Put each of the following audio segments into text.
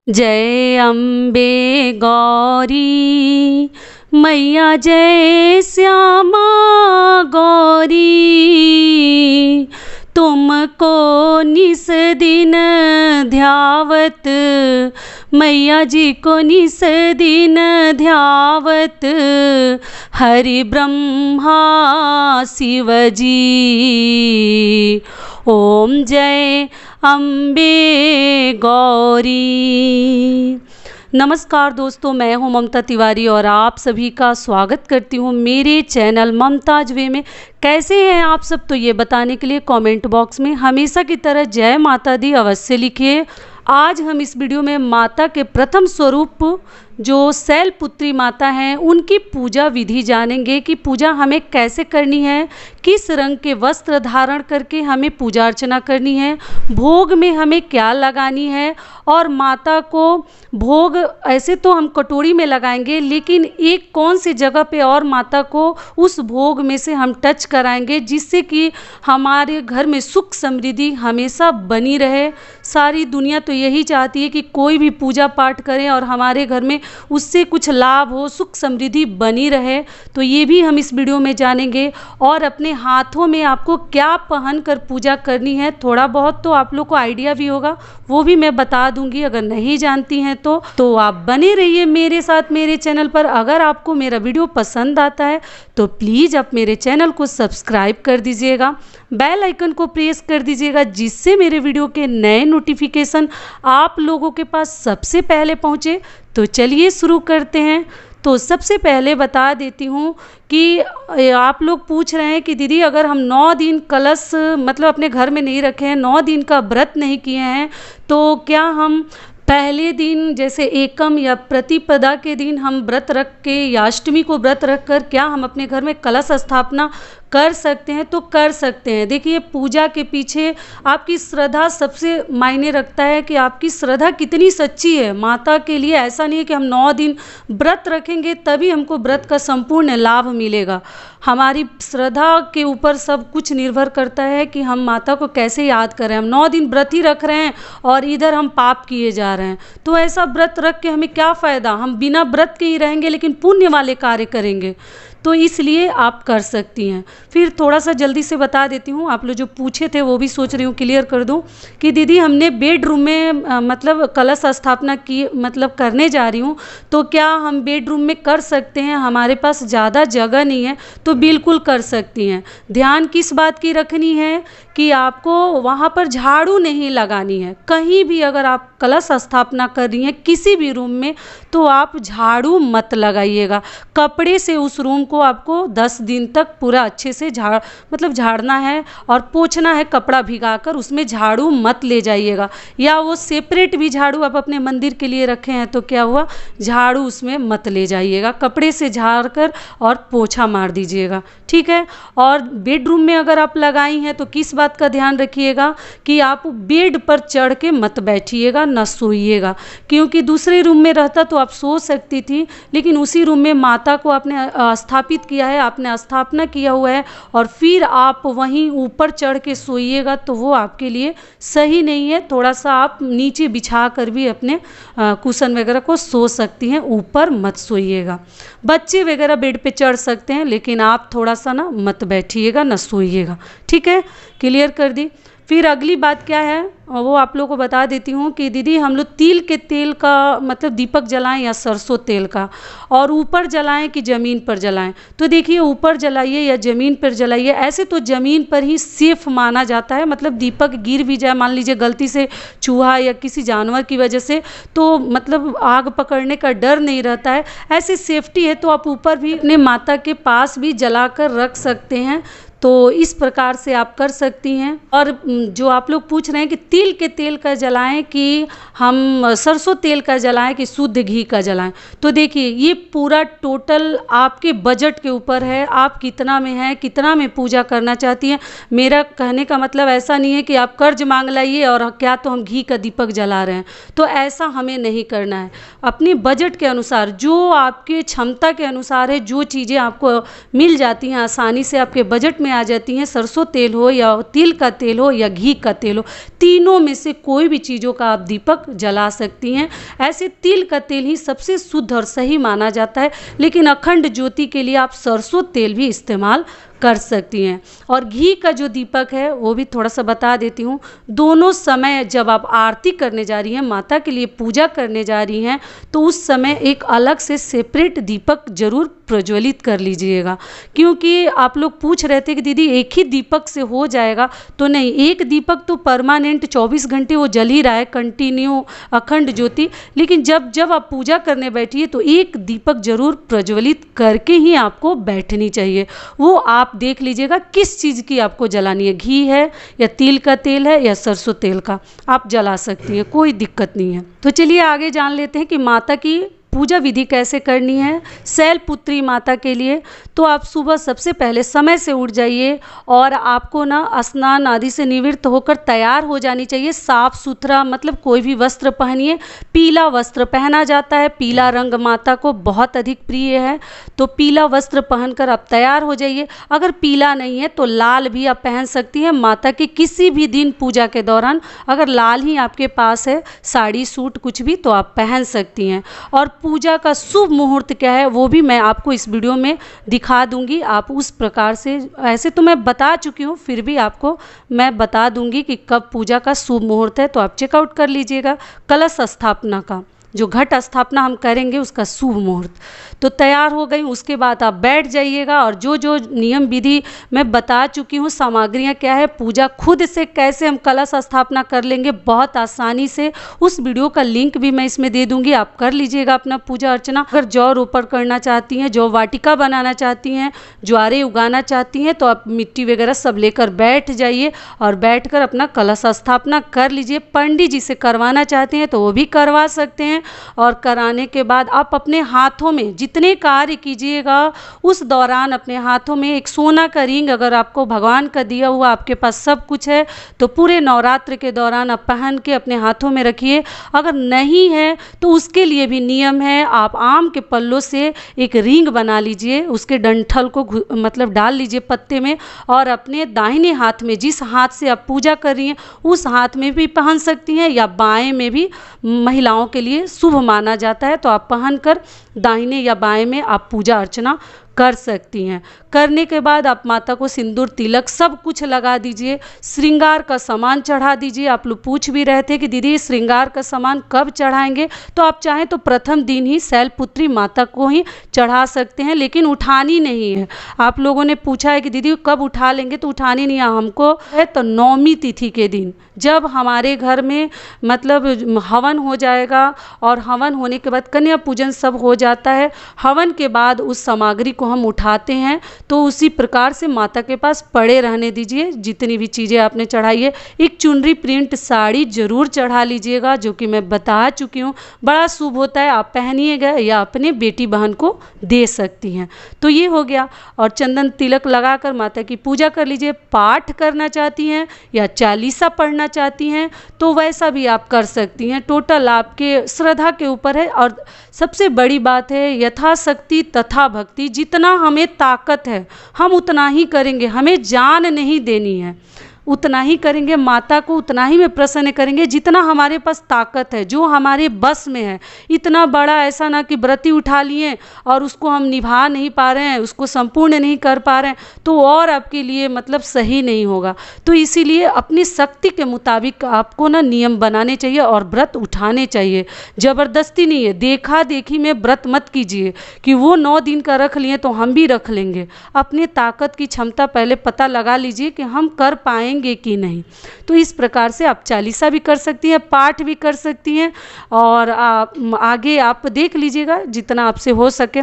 जय अम्बे गौरी मैया, जय श्यामा गौरी। तुमको निस दिन ध्यावत, मैया जी को निस दिन ध्यावत, हरि ब्रह्मा शिव जी। ओम जय अम्बे गौरी। नमस्कार दोस्तों, मैं हूं ममता तिवारी और आप सभी का स्वागत करती हूं मेरे चैनल ममताज वे में। कैसे हैं आप सब, तो ये बताने के लिए कमेंट बॉक्स में हमेशा की तरह जय माता दी अवश्य लिखिए। आज हम इस वीडियो में माता के प्रथम स्वरूप जो शैलपुत्री माता हैं उनकी पूजा विधि जानेंगे कि पूजा हमें कैसे करनी है, किस रंग के वस्त्र धारण करके हमें पूजा अर्चना करनी है, भोग में हमें क्या लगानी है। और माता को भोग ऐसे तो हम कटोरी में लगाएंगे, लेकिन एक कौन सी जगह पे और माता को उस भोग में से हम टच कराएंगे जिससे कि हमारे घर में सुख समृद्धि हमेशा बनी रहे। सारी दुनिया तो यही चाहती है कि कोई भी पूजा पाठ करें और हमारे घर में उससे कुछ लाभ हो, सुख समृद्धि बनी रहे। तो ये भी हम इस वीडियो में जानेंगे। और अपने हाथों में आपको क्या पहन कर पूजा करनी है, थोड़ा बहुत तो आप लोग को आइडिया भी होगा, वो भी मैं बता दूंगी। अगर नहीं जानती हैं तो आप बने रहिए मेरे साथ मेरे चैनल पर। अगर आपको मेरा वीडियो पसंद आता है तो प्लीज़ आप मेरे चैनल को सब्सक्राइब कर दीजिएगा, बेल आइकन को प्रेस कर दीजिएगा, जिससे मेरे वीडियो के नए नोटिफिकेशन आप लोगों के पास सबसे पहले पहुंचे। तो चलिए शुरू करते हैं। तो सबसे पहले बता देती हूँ कि आप लोग पूछ रहे हैं कि दीदी अगर हम 9 दिन कलश मतलब अपने घर में नहीं रखे हैं, 9 दिन का व्रत नहीं किए हैं, तो क्या हम पहले दिन जैसे एकम या प्रतिपदा के दिन हम व्रत रख के या अष्टमी को व्रत रख कर क्या हम अपने घर में कलश स्थापना कर सकते हैं? तो कर सकते हैं। देखिए, पूजा के पीछे आपकी श्रद्धा सबसे मायने रखता है कि आपकी श्रद्धा कितनी सच्ची है माता के लिए। ऐसा नहीं है कि हम 9 दिन व्रत रखेंगे तभी हमको व्रत का संपूर्ण लाभ मिलेगा। हमारी श्रद्धा के ऊपर सब कुछ निर्भर करता है कि हम माता को कैसे याद करें। हम 9 दिन व्रत ही रख रहे हैं और इधर हम पाप किए जा रहे हैं, तो ऐसा व्रत रख के हमें क्या फ़ायदा। हम बिना व्रत के ही रहेंगे लेकिन पुण्य वाले कार्य करेंगे, तो इसलिए आप कर सकती हैं। फिर थोड़ा सा जल्दी से बता देती हूँ, आप लोग जो पूछे थे वो भी सोच रही हूँ क्लियर कर दूँ कि दीदी हमने बेडरूम में मतलब कलश स्थापना की मतलब करने जा रही हूँ, तो क्या हम बेडरूम में कर सकते हैं? हमारे पास ज़्यादा जगह नहीं है, तो बिल्कुल कर सकती हैं। ध्यान किस बात की रखनी है कि आपको वहाँ पर झाड़ू नहीं लगानी है। कहीं भी अगर आप कलश स्थापना कर रही हैं किसी भी रूम में, तो आप झाड़ू मत लगाइएगा। कपड़े से उस रूम को आपको 10 दिन तक पूरा अच्छे से झाड़ना है और पोंछना है, कपड़ा भिगाकर। उसमें झाड़ू मत ले जाइएगा, या वो सेपरेट भी झाड़ू आप अपने मंदिर के लिए रखे हैं तो क्या हुआ, झाड़ू उसमें मत ले जाइएगा। कपड़े से झाड़ कर और पोछा मार दीजिएगा, ठीक है। और बेडरूम में अगर आप लगाई हैं तो किस बात का ध्यान रखिएगा कि आप बेड पर चढ़ के मत बैठिएगा, न सोइएगा। क्योंकि दूसरे रूम में रहता तो आप सो सकती थी, लेकिन उसी रूम में माता को आपने स्थापित किया है, आपने स्थापना किया हुआ है, और फिर आप वहीं ऊपर चढ़ के सोइएगा तो वो आपके लिए सही नहीं है। थोड़ा सा आप नीचे बिछा कर भी अपने कुशन वगैरह को सो सकती हैं, ऊपर मत सोइएगा। बच्चे वगैरह बेड पे चढ़ सकते हैं, लेकिन आप थोड़ा सा ना मत बैठिएगा, न सोइएगा, ठीक है। क्लियर कर दी। फिर अगली बात क्या है वो आप लोगों को बता देती हूँ कि दीदी हम लोग तिल के तेल का मतलब दीपक जलाएं या सरसों तेल का, और ऊपर जलाएं कि ज़मीन पर जलाएं। तो देखिए, ऊपर जलाइए या ज़मीन पर जलाइए। ऐसे तो ज़मीन पर ही सेफ माना जाता है, मतलब दीपक गिर भी जाए, मान लीजिए गलती से चूहा या किसी जानवर की वजह से, तो मतलब आग पकड़ने का डर नहीं रहता है। ऐसी सेफ्टी है तो आप ऊपर भी अपने माता के पास भी जला कर रख सकते हैं। तो इस प्रकार से आप कर सकती हैं। और जो आप लोग पूछ रहे हैं कि तिल के तेल का जलाएं कि हम सरसों तेल का जलाएं कि शुद्ध घी का जलाएं, तो देखिए ये पूरा टोटल आपके बजट के ऊपर है। आप कितना में हैं, कितना में पूजा करना चाहती हैं। मेरा कहने का मतलब ऐसा नहीं है कि आप कर्ज मांग लाइए और क्या तो हम घी का दीपक जला रहे हैं, तो ऐसा हमें नहीं करना है। अपने बजट के अनुसार, जो आपके क्षमता के अनुसार है, जो चीज़ें आपको मिल जाती हैं आसानी से, आपके बजट में आ जाती हैं, सरसों तेल हो या तिल का तेल हो या घी का तेल हो, तीनों में से कोई भी चीज़ों का आप दीपक जला सकती हैं। ऐसे तिल का तेल ही सबसे शुद्ध और सही माना जाता है, लेकिन अखंड ज्योति के लिए आप सरसों तेल भी इस्तेमाल कर सकती हैं। और घी का जो दीपक है वो भी थोड़ा सा बता देती हूँ। दोनों समय जब आप आरती करने जा रही हैं, माता के लिए पूजा करने जा रही हैं, तो उस समय एक अलग से सेपरेट दीपक जरूर प्रज्वलित कर लीजिएगा। क्योंकि आप लोग पूछ रहे थे कि दीदी एक ही दीपक से हो जाएगा, तो नहीं, एक दीपक तो परमानेंट 24 घंटे वो जल ही रहा है, कंटिन्यू अखंड ज्योति। लेकिन जब जब आप पूजा करने बैठिए तो एक दीपक जरूर प्रज्वलित करके ही आपको बैठनी चाहिए। वो आप देख लीजिएगा किस चीज़ की आपको जलानी है, घी है या तिल का तेल है या सरसों तेल का, आप जला सकती हैं, कोई दिक्कत नहीं है। तो चलिए आगे जान लेते हैं कि माता की पूजा विधि कैसे करनी है। शैलपुत्री माता के लिए तो आप सुबह सबसे पहले समय से उठ जाइए और आपको ना स्नान आदि से निवृत्त होकर तैयार हो जानी चाहिए। साफ सुथरा, मतलब कोई भी वस्त्र पहनिए। पीला वस्त्र पहना जाता है, पीला रंग माता को बहुत अधिक प्रिय है, तो पीला वस्त्र पहनकर आप तैयार हो जाइए। अगर पीला नहीं है तो लाल भी आप पहन सकती हैं। माता के किसी भी दिन पूजा के दौरान अगर लाल ही आपके पास है, साड़ी सूट कुछ भी, तो आप पहन सकती हैं। और पूजा का शुभ मुहूर्त क्या है वो भी मैं आपको इस वीडियो में दिखा दूंगी। आप उस प्रकार से, ऐसे तो मैं बता चुकी हूँ, फिर भी आपको मैं बता दूंगी कि कब पूजा का शुभ मुहूर्त है, तो आप चेकआउट कर लीजिएगा। कलश स्थापना का, जो घट स्थापना हम करेंगे उसका शुभ मुहूर्त। तो तैयार हो गई, उसके बाद आप बैठ जाइएगा और जो जो नियम विधि मैं बता चुकी हूँ, सामग्रियाँ क्या है, पूजा खुद से कैसे हम कलश स्थापना कर लेंगे बहुत आसानी से, उस वीडियो का लिंक भी मैं इसमें दे दूंगी। आप कर लीजिएगा अपना पूजा अर्चना। अगर जौ रोपण करना चाहती हैं, जौ वाटिका बनाना चाहती हैं, ज्वारे उगाना चाहती हैं, तो आप मिट्टी वगैरह सब लेकर बैठ जाइए और बैठकर अपना कलश स्थापना कर लीजिए। पंडित जी से करवाना चाहते हैं तो वो भी करवा सकते हैं। और कराने के बाद आप अपने हाथों में जितने कार्य कीजिएगा उस दौरान अपने हाथों में एक सोना का रिंग, अगर आपको भगवान का दिया हुआ आपके पास सब कुछ है तो पूरे नवरात्र के दौरान आप पहन के अपने हाथों में रखिए। अगर नहीं है तो उसके लिए भी नियम है, आप आम के पल्लों से एक रिंग बना लीजिए, उसके डंठल को मतलब डाल लीजिए पत्ते में, और अपने दाहिने हाथ में, जिस हाथ से आप पूजा कर रही हैं उस हाथ में भी पहन सकती हैं, या बाएं में भी महिलाओं के लिए शुभ माना जाता है, तो आप पहनकर दाहिने या बाएं में आप पूजा अर्चना कर सकती हैं। करने के बाद आप माता को सिंदूर तिलक सब कुछ लगा दीजिए। श्रृंगार का सामान चढ़ा दीजिए। आप लोग पूछ भी रहे थे कि दीदी श्रृंगार का सामान कब चढ़ाएंगे, तो आप चाहें तो प्रथम दिन ही शैलपुत्री माता को ही चढ़ा सकते हैं, लेकिन उठानी नहीं है। आप लोगों ने पूछा है कि दीदी कब उठा लेंगे, तो उठानी नहीं है हमको है, तो नौमी तिथि के दिन जब हमारे घर में मतलब हवन हो जाएगा और हवन होने के बाद कन्या पूजन सब हो जाता है, हवन के बाद उस सामग्री को हम उठाते हैं, तो उसी प्रकार से माता के पास पड़े रहने दीजिए। जितनी भी चीज़ें आपने चढ़ाई है, एक चुनरी प्रिंट साड़ी जरूर चढ़ा लीजिएगा, जो कि मैं बता चुकी हूँ, बड़ा शुभ होता है। आप पहनिएगा या अपने बेटी बहन को दे सकती हैं। तो ये हो गया। और चंदन तिलक लगाकर माता की पूजा कर लीजिए। पाठ करना चाहती हैं या चालीसा पढ़ना चाहती हैं तो वैसा भी आप कर सकती हैं। टोटल आपके श्रद्धा के ऊपर है। और सबसे बड़ी बात है, यथाशक्ति तथा भक्ति, जितना हमें ताकत है हम उतना ही करेंगे, हमें जान नहीं देनी है, उतना ही करेंगे, माता को उतना ही में प्रसन्न करेंगे जितना हमारे पास ताकत है, जो हमारे बस में है। इतना बड़ा ऐसा ना कि व्रती उठा लिए और उसको हम निभा नहीं पा रहे हैं, उसको संपूर्ण नहीं कर पा रहे हैं, तो और आपके लिए मतलब सही नहीं होगा। तो इसीलिए अपनी शक्ति के मुताबिक आपको ना नियम बनाने चाहिए और व्रत उठाने चाहिए। ज़बरदस्ती नहीं है, देखा देखी में व्रत मत कीजिए कि वो 9 दिन का रख लिए तो हम भी रख लेंगे। अपने ताकत की क्षमता पहले पता लगा लीजिए कि हम कर पाएंगे कि नहीं। तो इस प्रकार से आप चालीसा भी कर सकती हैं, पाठ भी कर सकती हैं, और आगे आप देख लीजिएगा जितना आपसे हो सके।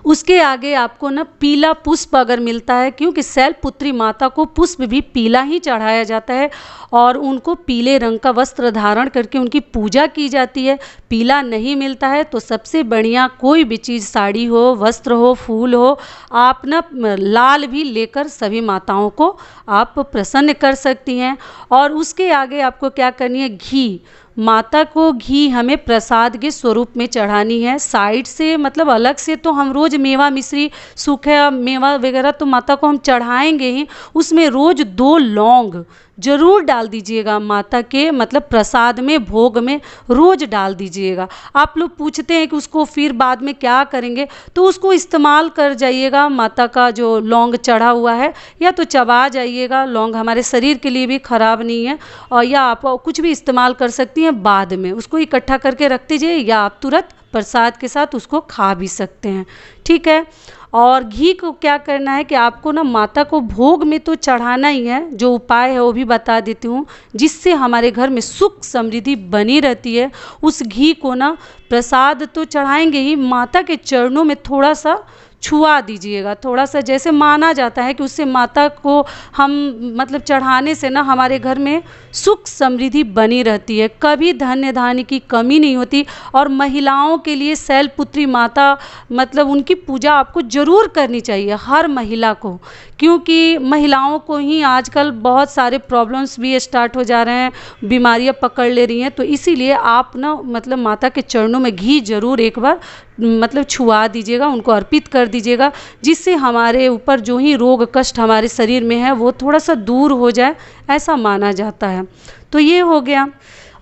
उसके आगे आपको ना पीला पुष्प अगर मिलता है, क्योंकि शैलपुत्री माता को पुष्प भी पीला ही चढ़ाया जाता है और उनको पीले रंग का वस्त्र धारण करके उनकी पूजा की जाती है। पीला नहीं मिलता है तो सबसे बढ़िया कोई भी चीज़, साड़ी हो, वस्त्र हो, फूल हो, आप ना लाल भी लेकर सभी माताओं को आप प्रसन्न कर सकती हैं। और उसके आगे आपको क्या करनी है, घी, माता को घी हमें प्रसाद के स्वरूप में चढ़ानी है। साइड से मतलब अलग से तो हम रोज़ मेवा मिश्री सूखा मेवा वगैरह तो माता को हम चढ़ाएंगे ही, उसमें रोज़ 2 लौंग जरूर डाल दीजिएगा माता के मतलब प्रसाद में, भोग में रोज डाल दीजिएगा। आप लोग पूछते हैं कि उसको फिर बाद में क्या करेंगे, तो उसको इस्तेमाल कर जाइएगा। माता का जो लौंग चढ़ा हुआ है या तो चबा जाइएगा, लौंग हमारे शरीर के लिए भी खराब नहीं है, और या आप कुछ भी इस्तेमाल कर सकती हैं बाद में, उसको इकट्ठा करके रख दीजिए या आप तुरंत प्रसाद के साथ उसको खा भी सकते हैं। ठीक है। और घी को क्या करना है कि आपको ना माता को भोग में तो चढ़ाना ही है, जो उपाय है वो भी बता देती हूँ, जिससे हमारे घर में सुख समृद्धि बनी रहती है। उस घी को ना प्रसाद तो चढ़ाएंगे ही, माता के चरणों में थोड़ा सा छुआ दीजिएगा, थोड़ा सा, जैसे माना जाता है कि उससे माता को हम मतलब चढ़ाने से ना हमारे घर में सुख समृद्धि बनी रहती है, कभी धन्य धान्य की कमी नहीं होती। और महिलाओं के लिए शैलपुत्री माता मतलब उनकी पूजा आपको ज़रूर करनी चाहिए, हर महिला को, क्योंकि महिलाओं को ही आजकल बहुत सारे प्रॉब्लम्स भी स्टार्ट हो जा रहे हैं, बीमारियां पकड़ ले रही हैं। तो इसीलिए आप ना मतलब माता के चरणों में घी जरूर एक बार मतलब छुआ दीजिएगा, उनको अर्पित कर दीजिएगा, जिससे हमारे ऊपर जो ही रोग कष्ट हमारे शरीर में है वो थोड़ा सा दूर हो जाए, ऐसा माना जाता है। तो ये हो गया।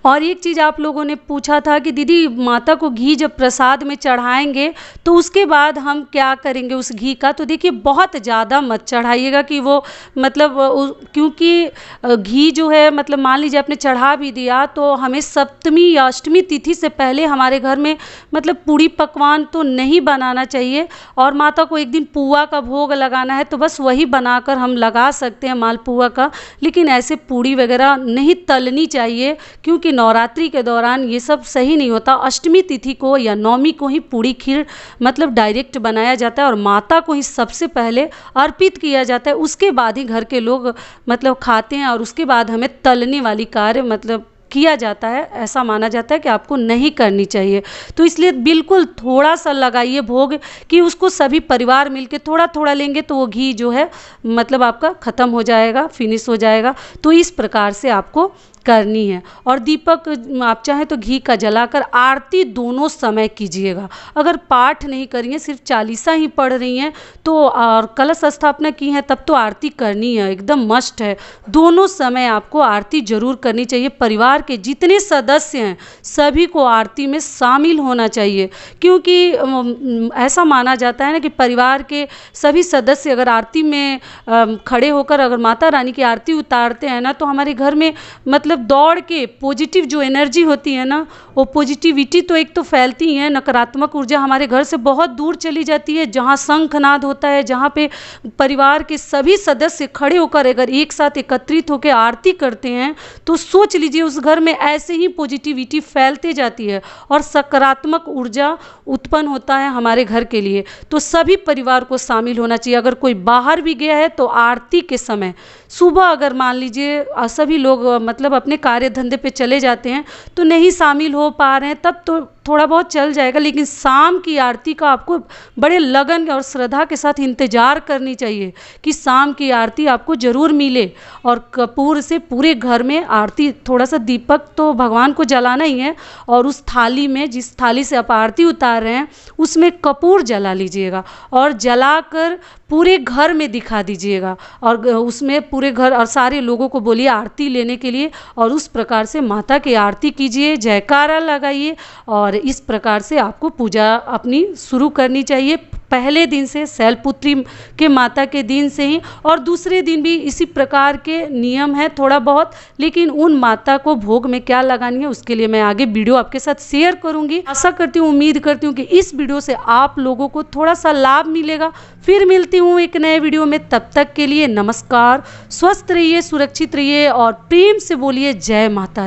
और एक चीज़ आप लोगों ने पूछा था कि दीदी माता को घी जब प्रसाद में चढ़ाएंगे तो उसके बाद हम क्या करेंगे उस घी का। तो देखिए बहुत ज़्यादा मत चढ़ाइएगा कि वो मतलब क्योंकि घी जो है मतलब मान लीजिए आपने चढ़ा भी दिया तो हमें सप्तमी या अष्टमी तिथि से पहले हमारे घर में मतलब पूड़ी पकवान तो नहीं बनाना चाहिए। और माता को एक दिन पुआ का भोग लगाना है तो बस वही बनाकर हम लगा सकते हैं मालपुआ का, लेकिन ऐसे पूड़ी वगैरह नहीं तलनी चाहिए, क्योंकि नवरात्रि के दौरान ये सब सही नहीं होता। अष्टमी तिथि को या नवमी को ही पूड़ी खीर मतलब डायरेक्ट बनाया जाता है और माता को ही सबसे पहले अर्पित किया जाता है, उसके बाद ही घर के लोग मतलब खाते हैं, और उसके बाद हमें तलने वाली कार्य मतलब किया जाता है। ऐसा माना जाता है कि आपको नहीं करनी चाहिए। तो इसलिए बिल्कुल थोड़ा सा लगाइए भोग, कि उसको सभी परिवार मिलके थोड़ा थोड़ा लेंगे तो वो घी जो है मतलब आपका ख़त्म हो जाएगा, फिनिश हो जाएगा। तो इस प्रकार से आपको करनी है। और दीपक आप चाहें तो घी का जलाकर आरती दोनों समय कीजिएगा। अगर पाठ नहीं करिए, सिर्फ चालीसा ही पढ़ रही हैं तो और कलश स्थापना की है तब तो आरती करनी है, एकदम मस्ट है। दोनों समय आपको आरती जरूर करनी चाहिए। परिवार के जितने सदस्य हैं सभी को आरती में शामिल होना चाहिए, क्योंकि ऐसा माना जाता है ना कि परिवार के सभी सदस्य अगर आरती में खड़े होकर अगर माता रानी की आरती उतारते हैं ना, तो हमारे घर में मतलब दौड़ के पॉजिटिव जो एनर्जी होती है ना, वो पॉजिटिविटी तो एक तो फैलती है, नकारात्मक ऊर्जा हमारे घर से बहुत दूर चली जाती है। जहाँ शंखनाद होता है, जहाँ पे परिवार के सभी सदस्य खड़े होकर अगर एक साथ एकत्रित होकर आरती करते हैं तो सोच लीजिए उस घर में ऐसे ही पॉजिटिविटी फैलते जाती है और सकारात्मक ऊर्जा उत्पन्न होता है हमारे घर के लिए। तो सभी परिवार को शामिल होना चाहिए। अगर कोई बाहर भी गया है तो आरती के समय सुबह अगर मान लीजिए सभी लोग मतलब अपने कार्य धंधे पे चले जाते हैं तो नहीं शामिल हो पा रहे हैं, तब तो थोड़ा बहुत चल जाएगा, लेकिन शाम की आरती का आपको बड़े लगन और श्रद्धा के साथ इंतजार करनी चाहिए कि शाम की आरती आपको ज़रूर मिले। और कपूर से पूरे घर में आरती, थोड़ा सा दीपक तो भगवान को जलाना ही है, और उस थाली में जिस थाली से आप आरती उतार रहे हैं उसमें कपूर जला लीजिएगा और जलाकर पूरे घर में दिखा दीजिएगा, और उसमें पूरे घर और सारे लोगों को बोलिए आरती लेने के लिए, और उस प्रकार से माता की आरती कीजिए, जयकारा लगाइए, और इस प्रकार से आपको पूजा अपनी शुरू करनी चाहिए। पहले दिन से शैलपुत्री के माता के दिन से ही, और दूसरे दिन भी इसी प्रकार के नियम है थोड़ा बहुत, लेकिन उन माता को भोग में क्या लगानी है उसके लिए मैं आगे वीडियो आपके साथ शेयर करूंगी। आशा करती हूँ, उम्मीद करती हूँ कि इस वीडियो से आप लोगों को थोड़ा सा लाभ मिलेगा। फिर मिलती हूँ एक नए वीडियो में, तब तक के लिए नमस्कार। स्वस्थ रहिए, सुरक्षित रहिए और प्रेम से बोलिए जय माता दी।